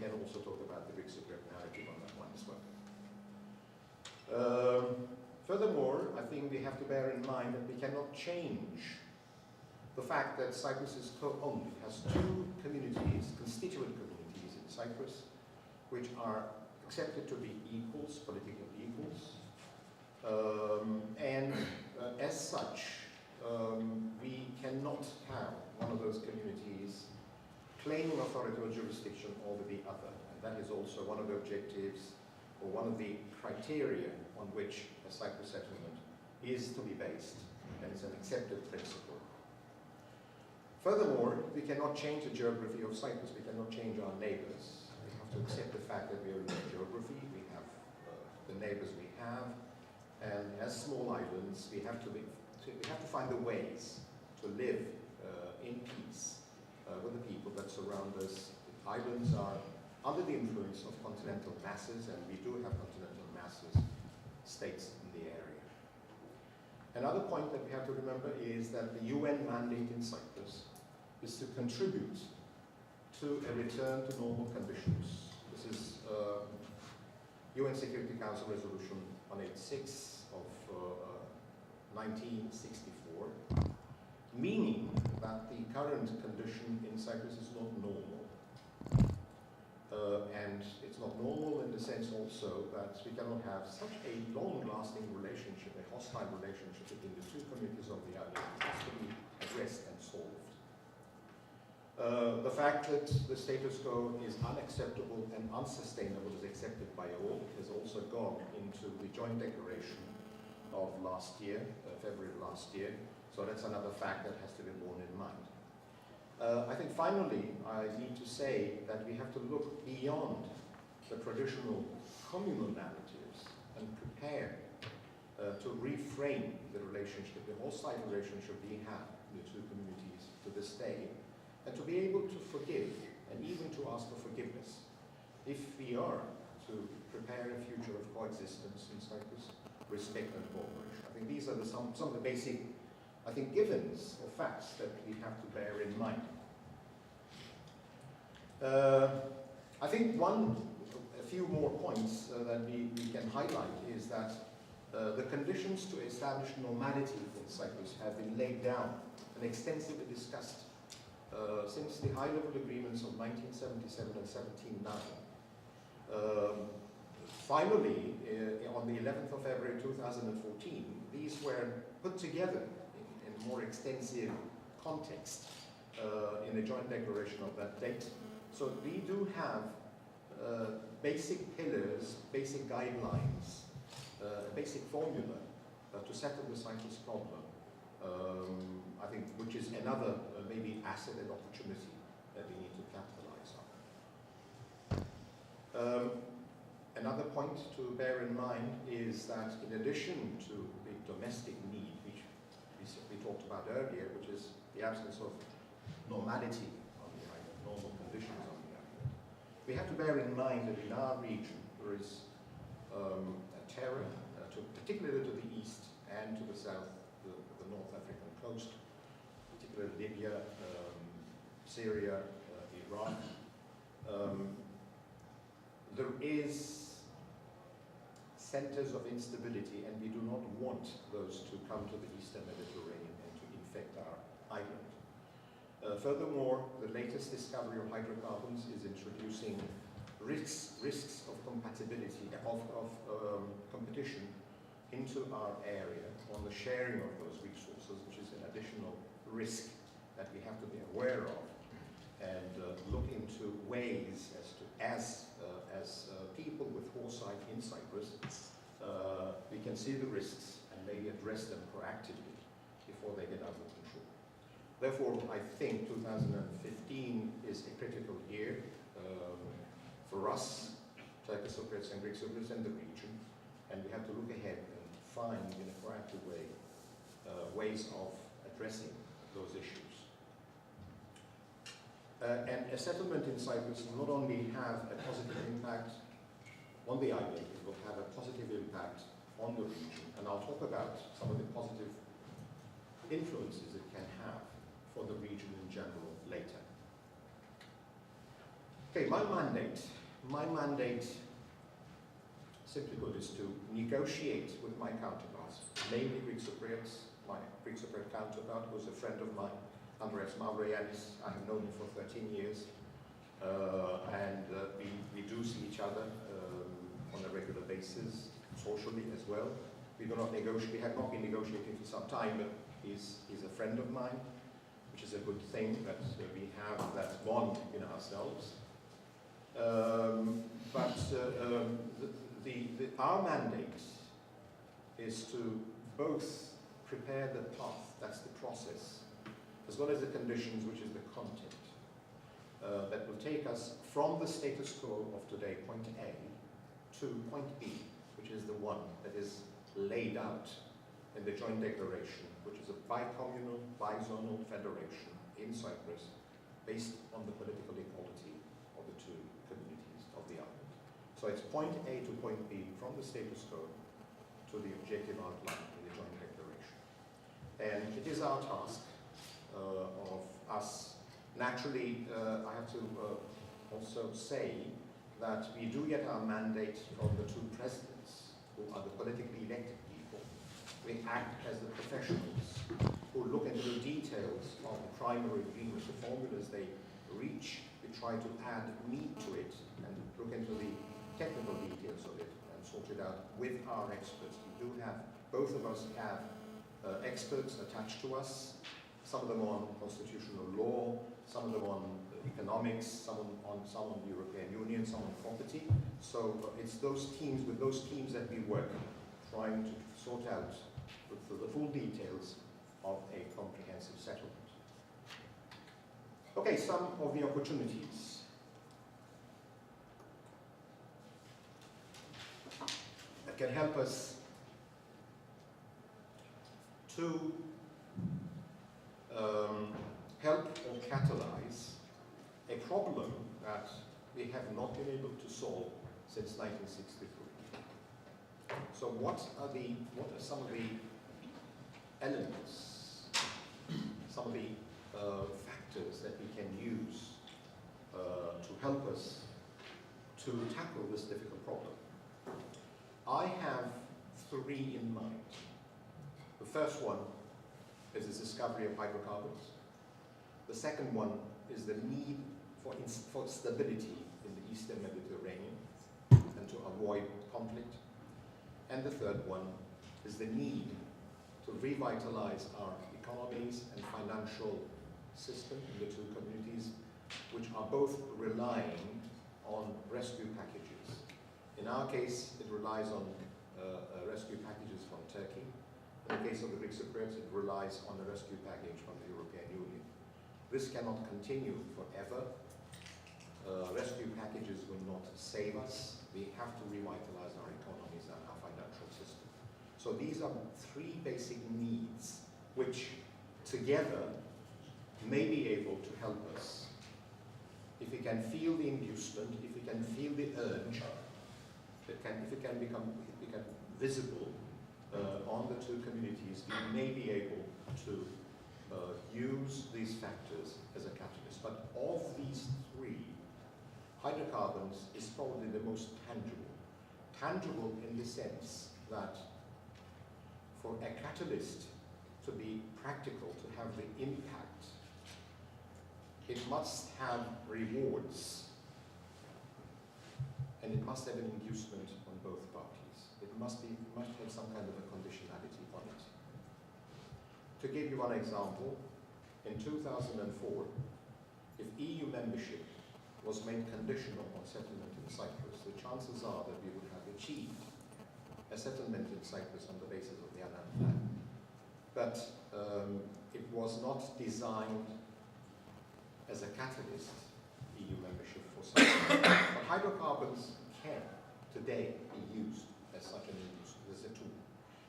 can also talk about the Greek Cypriot narrative on that one as well. Furthermore, I think we have to bear in mind that we cannot change the fact that Cyprus is co-owned. It has two communities, constituent communities in Cyprus, which are accepted to be equals, political equals, and as such, we cannot have one of those communities claiming authority or jurisdiction over the other. And that is also one of the objectives or one of the criteria on which a Cyprus settlement is to be based, and it's an accepted principle. Furthermore, we cannot change the geography of Cyprus. We cannot change our neighbors. We have to accept the fact that we are in a geography. We have the neighbors we have, and as small islands, we have to find the ways to live in peace with the people that surround us. The islands are under the influence of continental masses, and we do have continental masses, states in the area. Another point that we have to remember is that the UN mandate in Cyprus is to contribute to a return to normal conditions. This is UN Security Council Resolution 186 of 1964, meaning that the current condition in Cyprus is not normal. And it's not normal in the sense also that we cannot have such a long-lasting relationship, a hostile relationship between the two communities of the island. It has to be addressed and solved. The fact that the status quo is unacceptable and unsustainable is accepted by all. It has also gone into the joint declaration of last year, February of last year. So that's another fact that has to be borne in mind. I think finally, I need to say that we have to look beyond the traditional communal narratives and prepare to reframe the relationship, the hostile relationship we have in the two communities to this day, and to be able to forgive and even to ask for forgiveness if we are to prepare a future of coexistence in Cyprus, respect and cooperation. I think these are some of the basic, I think, givens or facts that we have to bear in mind. I think a few more points that we can highlight is that the conditions to establish normality in Cyprus have been laid down and extensively discussed since the high-level agreements of 1977 and 1709. Finally, on the 11th of February 2014, these were put together in a more extensive context in a joint declaration of that date. So we do have basic pillars, basic guidelines, a basic formula to settle the Cyprus problem. I think which is another maybe asset and opportunity that we need to capitalize on. Another point to bear in mind is that in addition to the domestic need, which we talked about earlier, which is the absence of normality on the island, normal conditions on the island, we have to bear in mind that in our region there is a terror, particularly to the east and to the south, the North African coast, particularly Libya, Syria, Iraq. There is centers of instability, and we do not want those to come to the eastern Mediterranean and to infect our island. Furthermore, the latest discovery of hydrocarbons is introducing risks of compatibility, of competition into our area on the sharing of those resources, which is an additional risk that we have to be aware of and look into ways as people with foresight in Cyprus, we can see the risks and maybe address them proactively before they get out of control. Therefore, I think 2015 is a critical year for us, Turkish Cypriots and Greek Cypriots and the region, and we have to look ahead and find in a proactive way ways of addressing those issues. And a settlement in Cyprus will not only have a positive impact on the island, it will have a positive impact on the region. And I'll talk about some of the positive influences it can have for the region in general later. Okay, my mandate, simply put, is to negotiate with my counterparts, mainly Greek Cypriots, my Greek Cypriot counterpart, who's a friend of mine, Andreas Mavroyanis. I have known him for 13 years, and we do see each other on a regular basis, socially as well. We do not negotiate. We have not been negotiating for some time, but he's a friend of mine, which is a good thing that we have that bond in ourselves. Our mandate is to both prepare the path, that's the process, as well as the conditions, which is the content, that will take us from the status quo of today, point A, to point B, which is the one that is laid out in the joint declaration, which is a bicommunal, bizonal federation in Cyprus, based on the political equality of the two communities of the island. So it's point A to point B, from the status quo to the objective outline in the joint declaration. And it is our task of us, naturally, I have to also say that we do get our mandate from the two presidents, who are the politically elected people. We act as the professionals who look into the details of the primary agreement, the formulas they reach. We try to add meat to it and look into the technical details of it and sort it out with our experts. We do have, both of us have experts attached to us, some of them on constitutional law, some of them on economics, some on the European Union, some on property. So it's those teams, with those teams that we work, trying to sort out the full details of a comprehensive settlement. Okay, some of the opportunities. That can help us to help or catalyze a problem that we have not been able to solve since 1963. So what are some of the elements, some of the factors that we can use to help us to tackle this difficult problem? I have three in mind. The first one is the discovery of hydrocarbons. The second one is the need for stability in the Eastern Mediterranean and to avoid conflict. And the third one is the need to revitalize our economies and financial system in the two communities, which are both relying on rescue packages. In our case, it relies on rescue packages from Turkey. In the case of the Greek Cypriots, it relies on a rescue package from the European Union. This cannot continue forever. Rescue packages will not save us. We have to revitalize our economies and our financial system. So these are three basic needs which together may be able to help us. If we can feel the inducement, if we can feel the urge, if it can become visible on the two communities, we may be able to use these factors as a catalyst. But of these three, hydrocarbons is probably the most tangible. Tangible in the sense that for a catalyst to be practical, to have the impact, it must have rewards, and it must have an inducement on both parties. It must have some kind of a conditionality on it. To give you one example, in 2004, if EU membership was made conditional on settlement in Cyprus, the chances are that we would have achieved a settlement in Cyprus on the basis of the Annan Plan. But it was not designed as a catalyst, EU membership for Cyprus. But hydrocarbons can today be used as such an inducement, as a tool.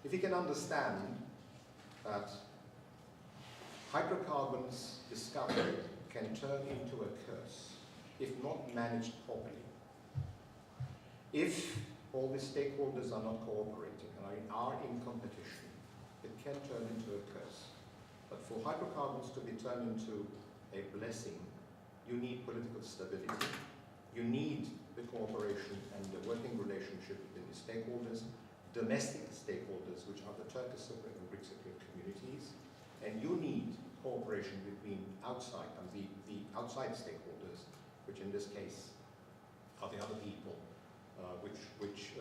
If you can understand that hydrocarbons discovery can turn into a curse if not managed properly. If all the stakeholders are not cooperating and are in competition, it can turn into a curse. But for hydrocarbons to be turned into a blessing, you need political stability, cooperation and the working relationship between the stakeholders, domestic stakeholders, which are the Turkish Cypriot and Greek Cypriot communities, and you need cooperation between outside and the outside stakeholders, which in this case are the other people which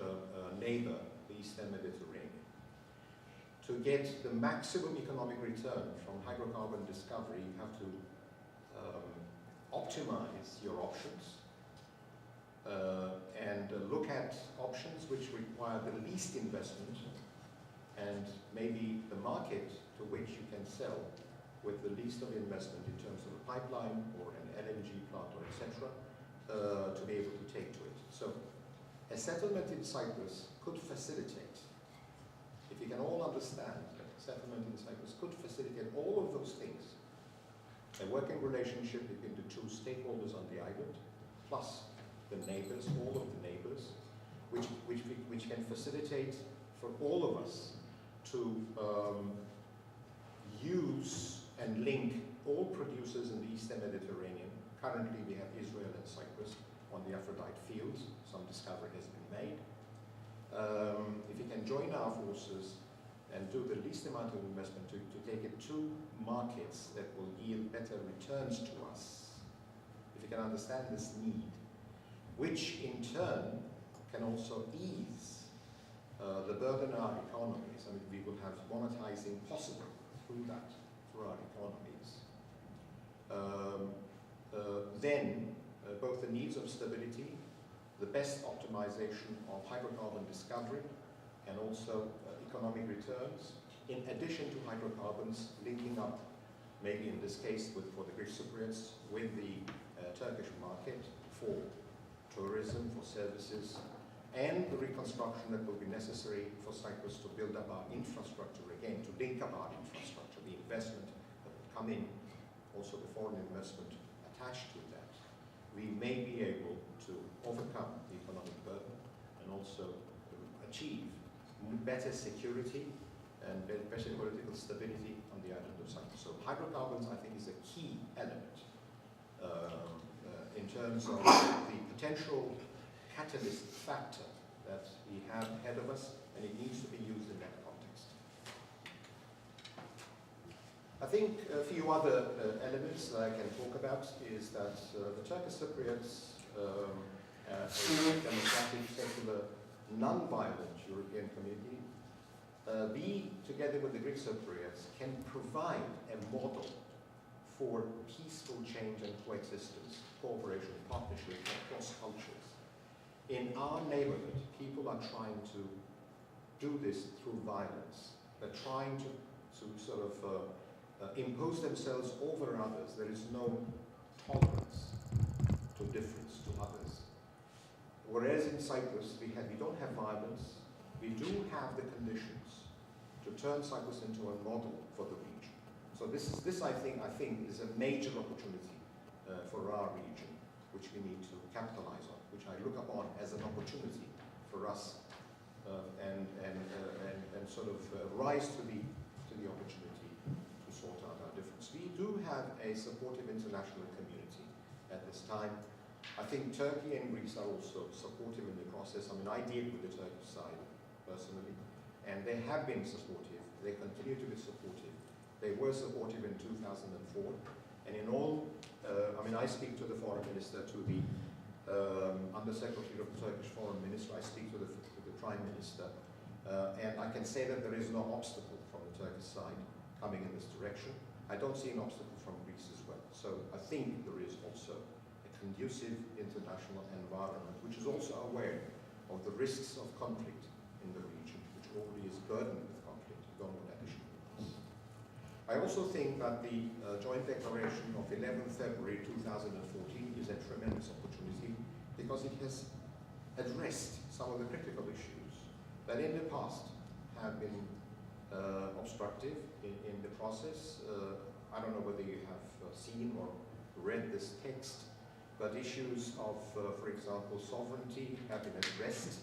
neighbor the Eastern Mediterranean. To get the maximum economic return from hydrocarbon discovery, you have to optimize your options and look at options which require the least investment and maybe the market to which you can sell with the least of investment in terms of a pipeline or an LNG plant or etc. To be able to take to it. So a settlement in Cyprus could facilitate, if you can all understand that a settlement in Cyprus could facilitate all of those things. A working relationship between the two stakeholders on the island, plus the neighbors, all of the neighbors, which can facilitate for all of us to use and link all producers in the Eastern Mediterranean. Currently we have Israel and Cyprus on the Aphrodite fields. Some discovery has been made. If we can join our forces and do the least amount of investment to take it to markets that will yield better returns to us, if you can understand this need, which in turn can also ease the burden on our economies. I mean, we will have monetizing possible through that, through our economies. Then both the needs of stability, the best optimization of hydrocarbon discovery, and also economic returns, in addition to hydrocarbons, linking up, maybe in this case for the Greek Cypriots, with the Turkish market for tourism, for services, and the reconstruction that will be necessary for Cyprus to build up our infrastructure again, to link up our infrastructure, the investment that will come in, also the foreign investment attached to that. We may be able to overcome the economic burden and also achieve better security and better political stability on the island of Cyprus. So hydrocarbons, I think, is a key element in terms of the potential catalyst factor that we have ahead of us, and it needs to be used in that context. I think a few other elements that I can talk about is that the Turkish Cypriots, a democratic, secular, non-violent European community, we, together with the Greek Cypriots, can provide a model for peaceful change and coexistence, cooperation, partnership across cultures. In our neighborhood, people are trying to do this through violence. They're trying to sort of impose themselves over others. There is no tolerance to difference, to others. Whereas in Cyprus, we don't have violence. We do have the conditions to turn Cyprus into a model for the region. So this I think is a major opportunity for our region, which we need to capitalize on, which I look upon as an opportunity for us and sort of rise to the opportunity to sort out our difference. We do have a supportive international community at this time. I think Turkey and Greece are also supportive in the process. I mean, I deal with the Turkish side personally, and they have been supportive. They continue to be supportive. They were supportive in 2004, and in all, I mean, I speak to the foreign minister, to the undersecretary of the Turkish foreign minister, I speak to the prime minister, and I can say that there is no obstacle from the Turkish side coming in this direction. I don't see an obstacle from Greece as well. So I think there is also a conducive international environment, which is also aware of the risks of conflict in the region, which already is burdened with conflict. You don't know that issue. I also think that the joint declaration of 11th February 2014 is a tremendous opportunity because it has addressed some of the critical issues that in the past have been obstructive in the process. I don't know whether you have seen or read this text, but issues of, for example, sovereignty have been addressed,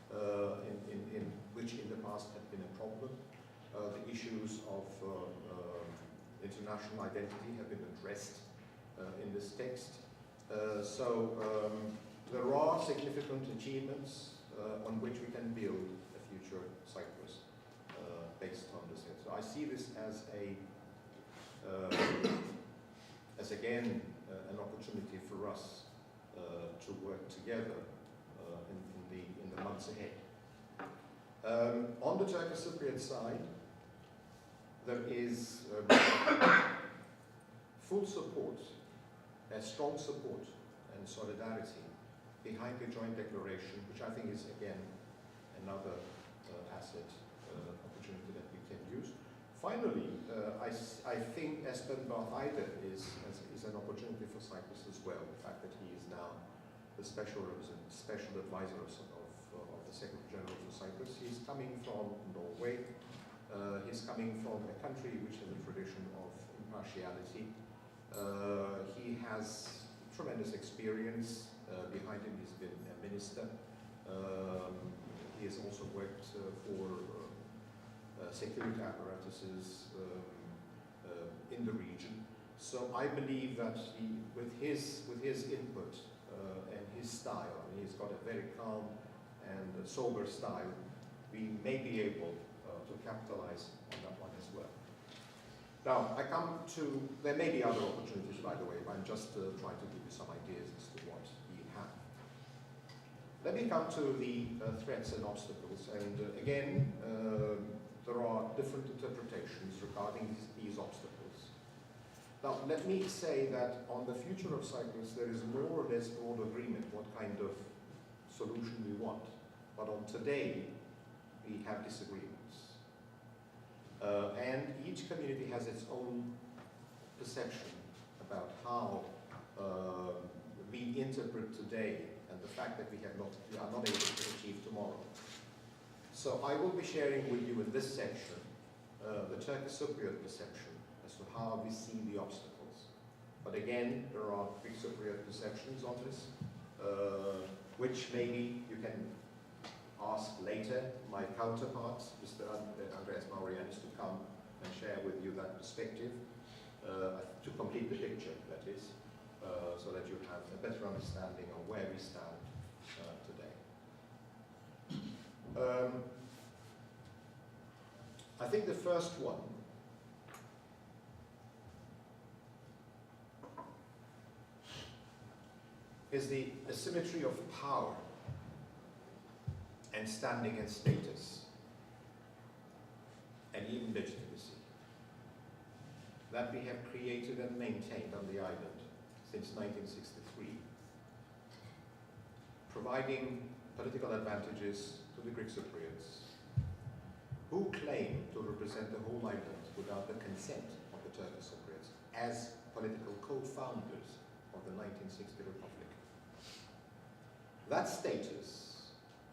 in which in the past had been a problem. The issues of international identity have been addressed in this text. there are significant achievements on which we can build a future Cyprus based on this. So I see this as again an opportunity for us to work together in the months ahead. On the Turkish Cypriot side, there is full support, strong support and solidarity behind the joint declaration, which I think is again another asset opportunity that we can use. Finally, I think Espen Barth-Eide is an opportunity for Cyprus as well. The fact that he is now the special advisor of the Secretary General for Cyprus. He's coming from Norway. He's coming from a country which has a tradition of impartiality. He has tremendous experience behind him. He's been a minister. He has also worked for security apparatuses in the region. So I believe that with his input and his style, I mean, he's got a very calm and sober style, we may be able to capitalize on that one as well. Now, I come to, there may be other opportunities, by the way, but I'm just trying to give you some ideas as to what we have. Let me come to the threats and obstacles, and again, there are different interpretations regarding these obstacles. Now, let me say that on the future of Cyprus, there is more or less broad agreement what kind of solution we want. But on today, we have disagreements. And each community has its own perception about how we interpret today and the fact that we are not able to achieve tomorrow. So I will be sharing with you in this section the Turkish Cypriot perception as to how we see the obstacles. But again, there are Greek Cypriot perceptions on this, which maybe you can ask later my counterpart, Mr. Andreas Maurianis, to come and share with you that perspective, to complete the picture, that is, so that you have a better understanding of where we stand today. I think the first one is the asymmetry of power and standing and status, and even legitimacy, that we have created and maintained on the island since 1963, providing political advantages to the Greek Cypriots, who claim to represent the whole island without the consent of the Turkish Cypriots as political co-founders of the 1960 Republic. That status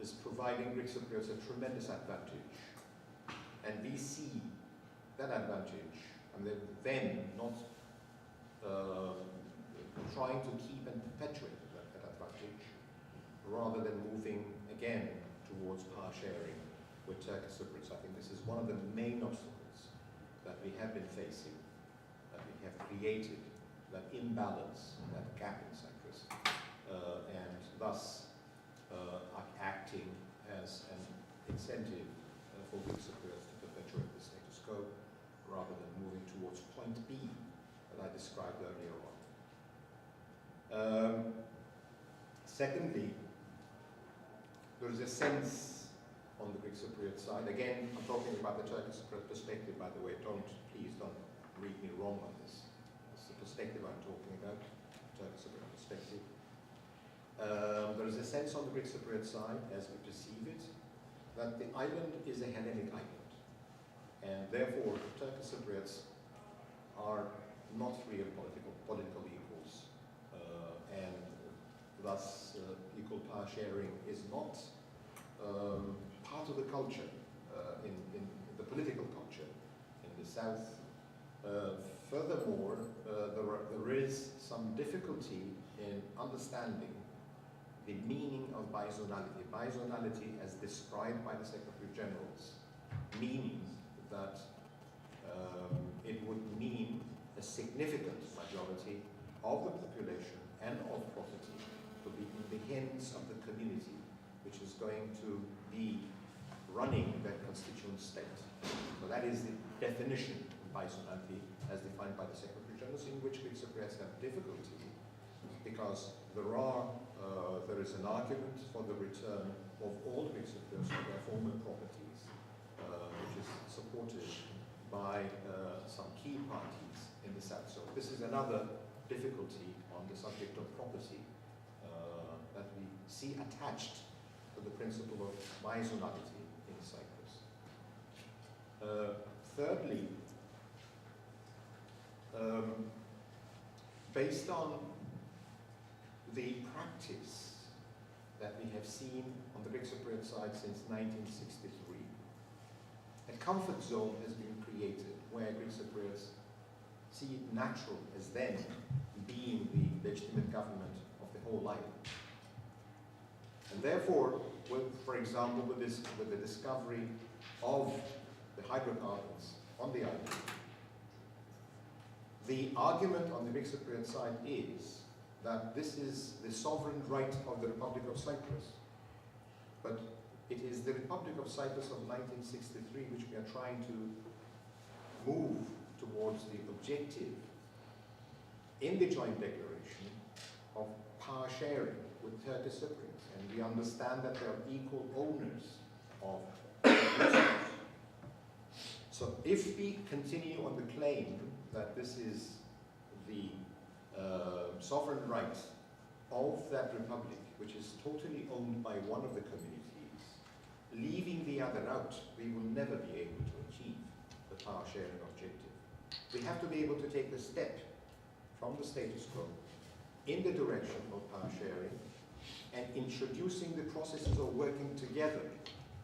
is providing Greek Cypriots a tremendous advantage, and we see that advantage, and then not trying to keep and perpetuate that advantage, rather than moving again towards power sharing with Turkish Cypriots. I think this is one of the main obstacles that we have been facing, that we have created, that imbalance, that gap in Cyprus, and thus acting as an incentive for Greek Cypriots to perpetuate the status quo, rather than moving towards point B that I described earlier on. Secondly, there is a sense on the Greek Cypriot side, again, I'm talking about the Turkish Cypriot perspective, by the way, please don't read me wrong on this. It's the perspective I'm talking about, Turkish Cypriot perspective. There is a sense on the Greek Cypriot side, as we perceive it, that the island is a Hellenic island, and therefore Turkish Cypriots are not real political equals, and thus equal power sharing is not part of the culture, in the political culture in the south. Furthermore, there is some difficulty in understanding the meaning of bizonality. Bizonality, as described by the Secretary Generals, meaning that it would mean a significant majority of the population and of property to be in the intents of the community which is going to be running that constituent state. So that is the definition of Paisonanti as defined by the Secretary General, in which Greek Cypriots have difficulty because there is an argument for the return of all Greek Cypriots to their former properties, which is supported by some key parties in the South. So this is another difficulty on the subject of property that we see attached to the principle of Paisonality in Cyprus. Thirdly, based on the practice that we have seen on the Greek Cypriot side since 1963, a comfort zone has been created where Greek Cypriots see it natural as then being the legitimate government of the whole island. And therefore, for example, with the discovery of the hydrocarbons on the island, the argument on the Greek Cypriot side is that this is the sovereign right of the Republic of Cyprus. But it is the Republic of Cyprus of 1963 which we are trying to move towards the objective in the joint declaration of power sharing with Turkish Cypriots. And we understand that they are equal owners of resources. So if we continue on the claim that this is the sovereign right of that republic, which is totally owned by one of the communities, leaving the other out, we will never be able to achieve the power sharing objective. We have to be able to take the step from the status quo in the direction of power sharing and introducing the processes of working together,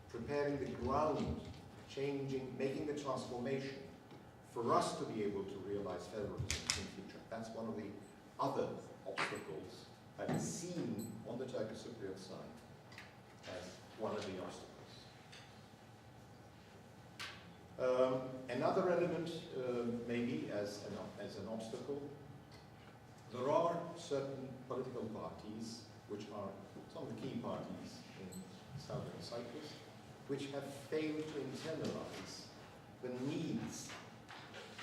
preparing the ground, changing, making the transformation for us to be able to realize federalism in the future. That's one of the other obstacles that is seen on the Turkish Cypriot side as one of the obstacles. Another element, maybe as an obstacle, there are certain political parties, which are some of the key parties in southern Cyprus, which have failed to internalize the needs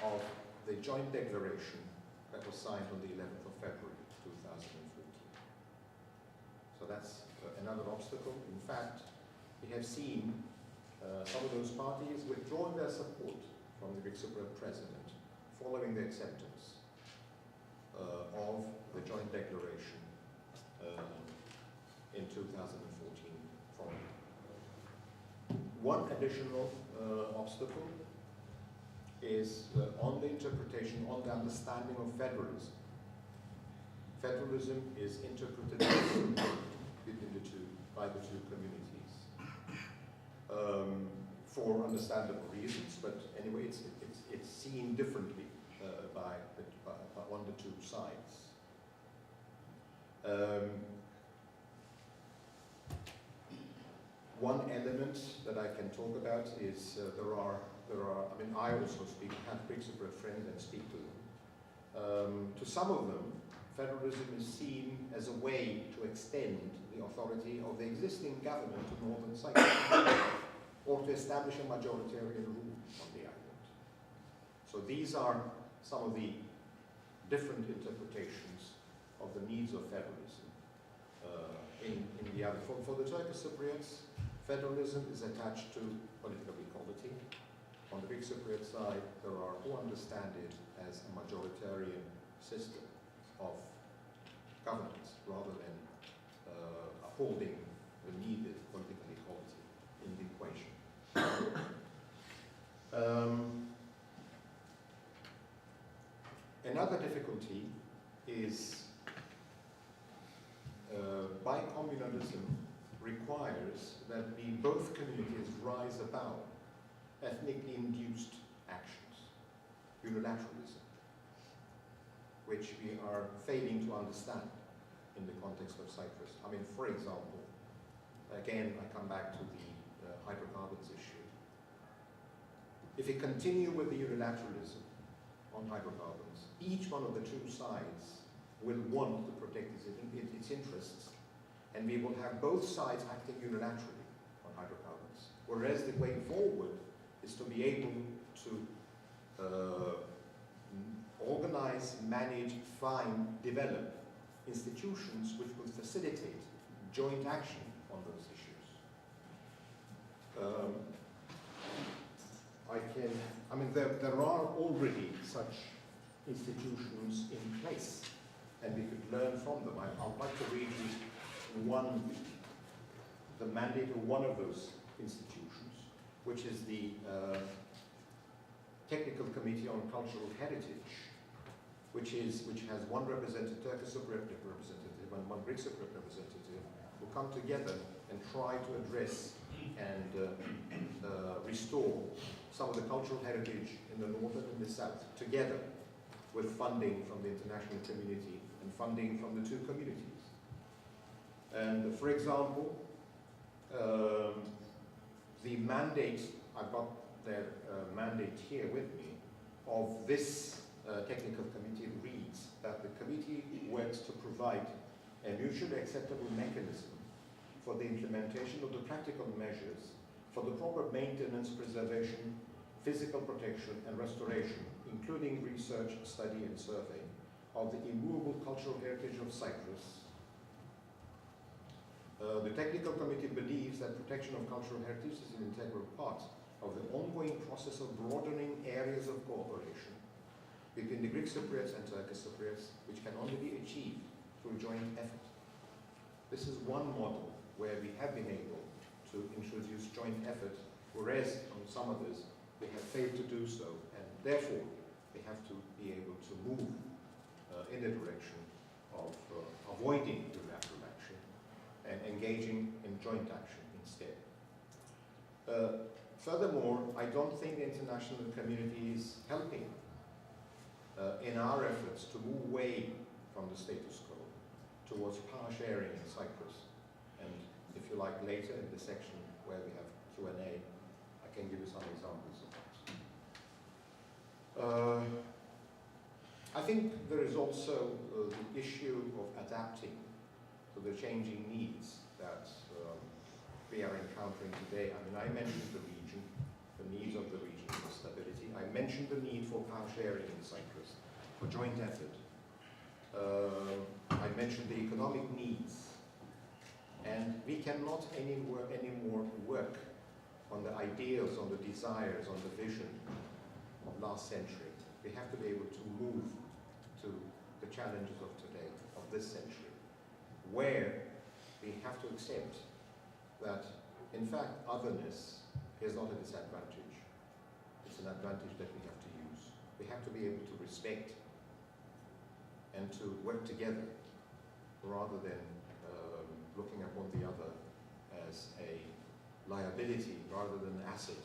of the joint declaration that was signed on the 11th of February 2014. So that's another obstacle. In fact, we have seen some of those parties withdrawing their support from the Greek Cypriot president following the acceptance of the joint declaration in 2014 from one additional obstacle is on the interpretation, on the understanding of federalism. Federalism is interpreted by the two communities for understandable reasons, but anyway, it's seen differently on the two sides. One element that I can talk about is I mean, I also have Greek Cypriot friends and speak to them. To some of them, federalism is seen as a way to extend the authority of the existing government to northern Cyprus, or to establish a majoritarian rule on the island. So these are some of the different interpretations of the needs of federalism in the other. For the Turkish Cypriots, federalism is attached to political equality. On the Greek Cypriot side, there are who understand it as a majoritarian system of governance rather than upholding the needed political equality in the equation. Another difficulty is bicommunalism requires that both communities rise above ethnically induced actions, unilateralism, which we are failing to understand in the context of Cyprus. I mean, for example, again, I come back to the hydrocarbons issue. If we continue with the unilateralism on hydrocarbons, each one of the two sides will want to protect its interests and we will have both sides acting unilaterally on hydrocarbons. Whereas the way forward is to be able to organize, manage, find, develop institutions which will facilitate joint action on those issues. There are already such institutions in place, and we could learn from them. I'd like to read you the mandate of one of those institutions, which is the Technical Committee on Cultural Heritage, which has one representative, Turkish Cypriot representative, and one Greek Cypriot representative, who come together and try to address and restore some of the cultural heritage in the north and in the south, together with funding from the international community and funding from the two communities. And for example, the mandate, I've got their mandate here with me, of this technical committee reads that the committee works to provide a mutually acceptable mechanism for the implementation of the practical measures for the proper maintenance, preservation, physical protection and restoration, including research, study and survey of the immovable cultural heritage of Cyprus. The technical committee believes that protection of cultural heritage is an integral part of the ongoing process of broadening areas of cooperation between the Greek Cypriots and Turkish Cypriots, which can only be achieved through joint effort. This is one model where we have been able to introduce joint effort, whereas on some others they have failed to do so, and therefore they have to be able to move in the direction of avoiding unilateral action and engaging in joint action instead. Furthermore, I don't think the international community is helping in our efforts to move away from the status quo towards power sharing in Cyprus. And if you like, later in the section where we have Q&A, I can give you some examples of that. I think there is also the issue of adapting to the changing needs that we are encountering today. I mean, I mentioned the region, the needs of the region for stability. I mentioned the need for power sharing in Cyprus, for joint effort. I mentioned the economic needs. And we cannot anymore work on the ideals, on the desires, on the vision of last century. We have to be able to move to the challenges of today, of this century, where we have to accept that, in fact, otherness is not a disadvantage. It's an advantage that we have to use. We have to be able to respect and to work together rather than looking upon the other as a liability rather than an asset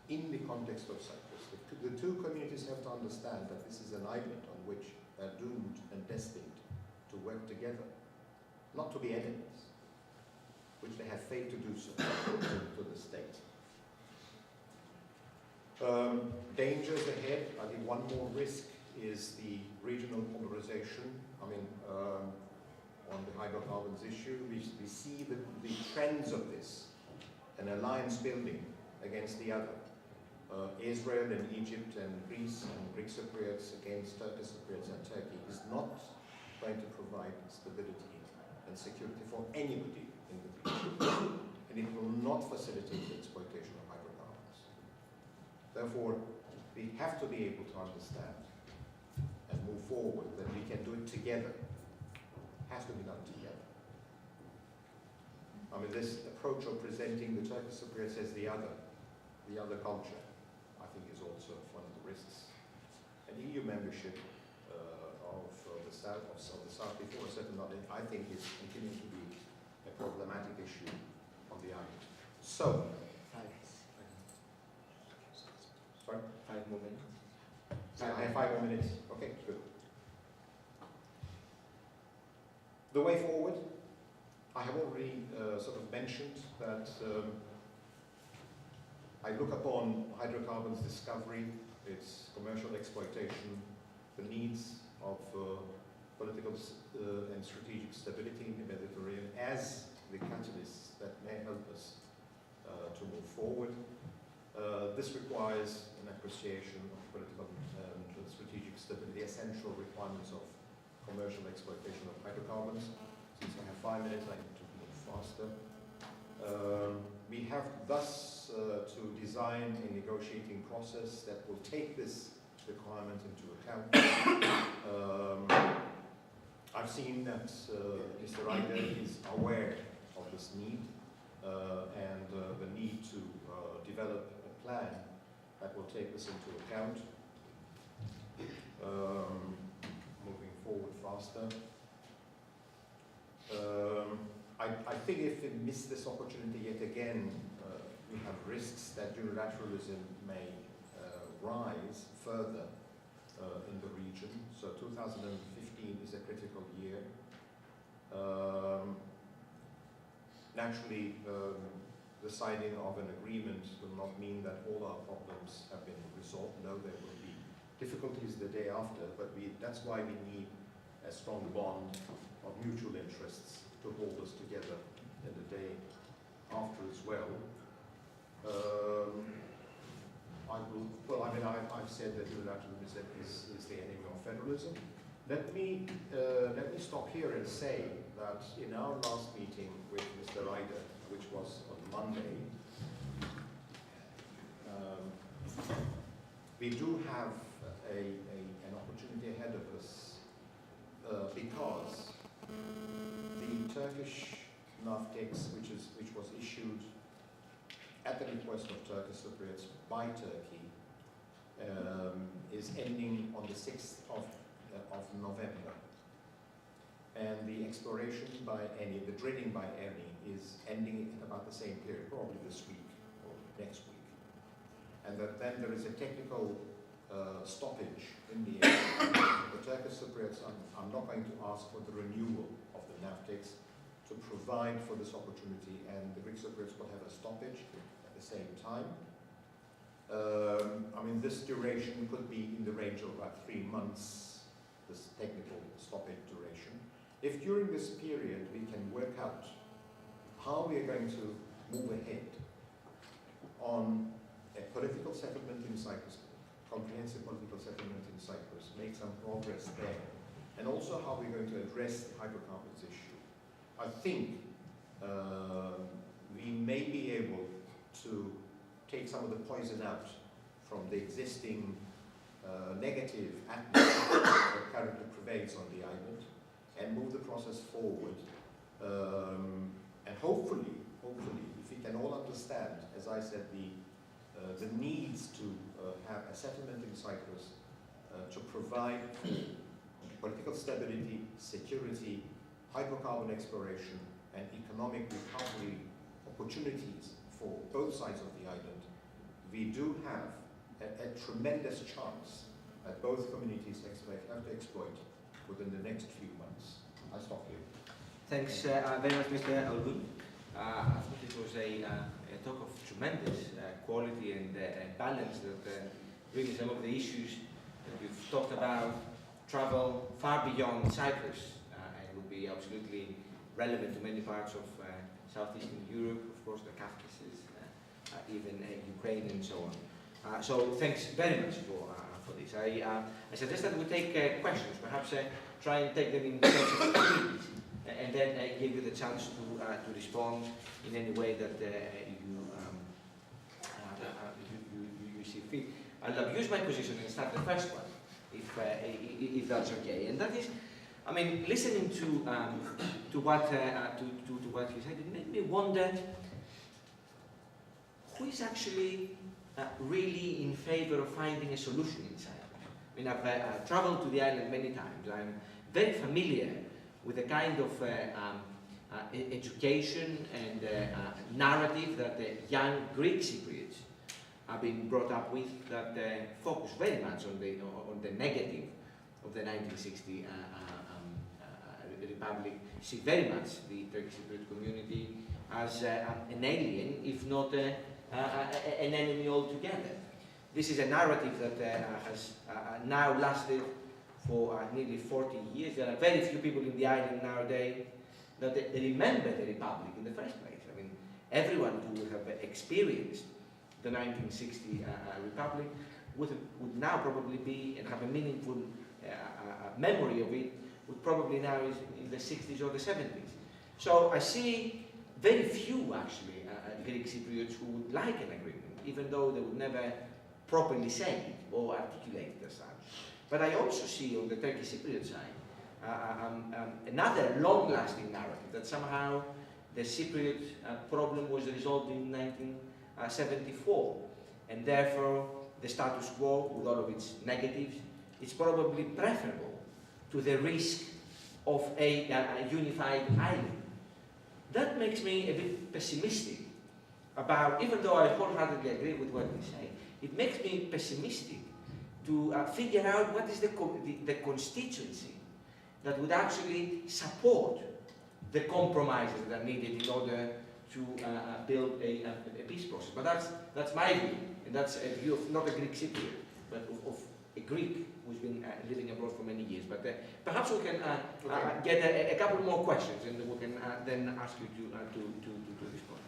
in the context of Cyprus. The two communities have to understand that this is an island on which they're doomed and destined to work together, not to be enemies, which they have failed to do so to the state. Dangers ahead, I think one more risk is the regional polarization. I mean, on the hydrocarbons issue, we see the trends of this, an alliance building against the other. Israel and Egypt and Greece and Greek Cypriots against Turkish Cypriots and Turkey is not going to provide stability and security for anybody in the region, and it will not facilitate the exploitation of hydrocarbons. Therefore, we have to be able to understand and move forward that we can do it together. Has to be done together. I mean, this approach of presenting the Turkish Cypriots as the other culture, I think is also one of the risks. And EU membership of the South before a certain moment, I think is continuing to be a problematic issue on the island. So, sorry? 5 more minutes. I have 5 more minutes. Okay, good. The way forward, I have already sort of mentioned that I look upon hydrocarbons discovery, its commercial exploitation, the needs of political and strategic stability in the Mediterranean as forward. This requires an appreciation of political and strategic stability, essential requirements of commercial exploitation of hydrocarbons. Since I have 5 minutes, I need to move faster. We have thus to design a negotiating process that will take this requirement into account. I've seen that Mr. Ryder is aware of this need and the need to develop a plan that will take this into account. Moving forward faster. I think if we miss this opportunity yet again, we have risks that unilateralism may rise further in the region. So 2015 is a critical year. Naturally, the signing of an agreement will not mean that all our problems have been resolved. No, there will be difficulties the day after, but that's why we need a strong bond of mutual interests to hold us together in the day after as well. I've said that unilateralism is the enemy of federalism. Let me stop here and say that in our last meeting with Mr. Ryder, which was on Monday, we do have an opportunity ahead of us because the Turkish NAFTEX, which was issued at the request of Turkish Cypriots by Turkey, is ending on the 6th of November. And the exploration by Eni, the drilling by Eni, is ending at about the same period, probably this week or next week. And then there is a technical stoppage in the area. The Turkish Cypriots are not going to ask for the renewal of the NAFTEX to provide for this opportunity, and the Greek Cypriots will have a stoppage at the same time. This duration could be in the range of about 3 months, this technical stoppage duration. If during this period we can work out how we are going to move ahead on a political settlement in Cyprus, comprehensive political settlement in Cyprus, make some progress there, and also how we're going to address the hydrocarbons issue, I think we may be able to take some of the poison out from the existing negative atmosphere that currently prevails on the island and move the process forward. And hopefully, if we can all understand, as I said, the needs to have a settlement in Cyprus to provide political stability, security, hydrocarbon exploration, and economic recovery opportunities for both sides of the island, we do have a tremendous chance that both communities have to exploit within the next few months. I'll stop here. Thanks very much, Mr. Olgun. I thought it was a talk of tremendous quality and balance that really some of the issues that we've talked about travel far beyond Cyprus and will be absolutely relevant to many parts of Southeastern Europe, of course the Caucasus, even Ukraine and so on. So thanks very much for this. I suggest that we take questions, perhaps try and take them in terms of activities, and then give you the chance to respond in any way that you see fit. I'll abuse my position and start the first one, if that's okay. And that is, listening to what you said, it made me wonder who is actually really in favor of finding a solution in Cyprus. I've traveled to the island many times. I'm very familiar with the kind of education and narrative that the young Greek Cypriots have been brought up with, that focus very much on the negative of the 1960 Republic, see very much the Turkish Cypriot community as an alien, if not an enemy altogether. This is a narrative that has now lasted for nearly 40 years. There are very few people in the island nowadays that they remember the Republic in the first place. everyone who would have experienced the 1960 Republic would now probably be and have a meaningful memory of it, would probably now is in the 60s or the 70s. So I see very few actually Greek Cypriots who would like an agreement, even though they would never properly say it or articulate it as such. But I also see on the Turkish Cypriot side another long-lasting narrative that somehow the Cypriot problem was resolved in 1974, and therefore the status quo, with all of its negatives, is probably preferable to the risk of a unified island. That makes me a bit pessimistic about, even though I wholeheartedly agree with what you say, it makes me pessimistic to figure out what is the constituency that would actually support the compromises that are needed in order to build a peace process. But that's my view, and that's a view of not a Greek Cypriot, but of a Greek who's been living abroad for many years. But perhaps we can get a couple more questions, and we can then ask you to respond.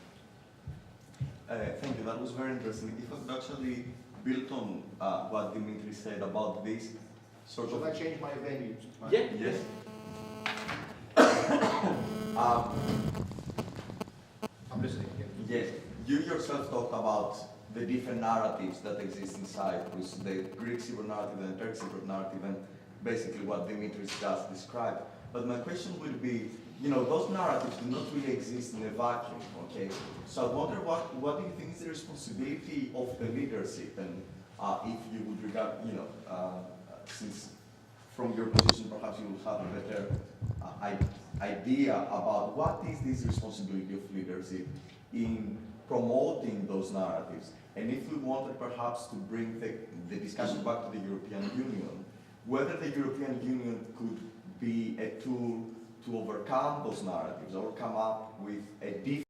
Thank you. That was very interesting. If I could actually build on what Dimitris said about this sort of... Should I change my venue? Yeah. Yes. I'm listening. Yes. You yourself talked about the different narratives that exist in Cyprus, the Greek Cypriot narrative and the Turkish Cypriot narrative, and basically what Dimitris just described. But my question would be, you know, those narratives do not really exist in a vacuum, okay? So I wonder what do you think is the responsibility of the leadership, and if you would regard, you know, since from your position perhaps you will have a better idea about what is this responsibility of leadership in promoting those narratives. And if we wanted perhaps to bring the discussion back to the European Union, whether the European Union could be a tool to overcome those narratives or come up with a different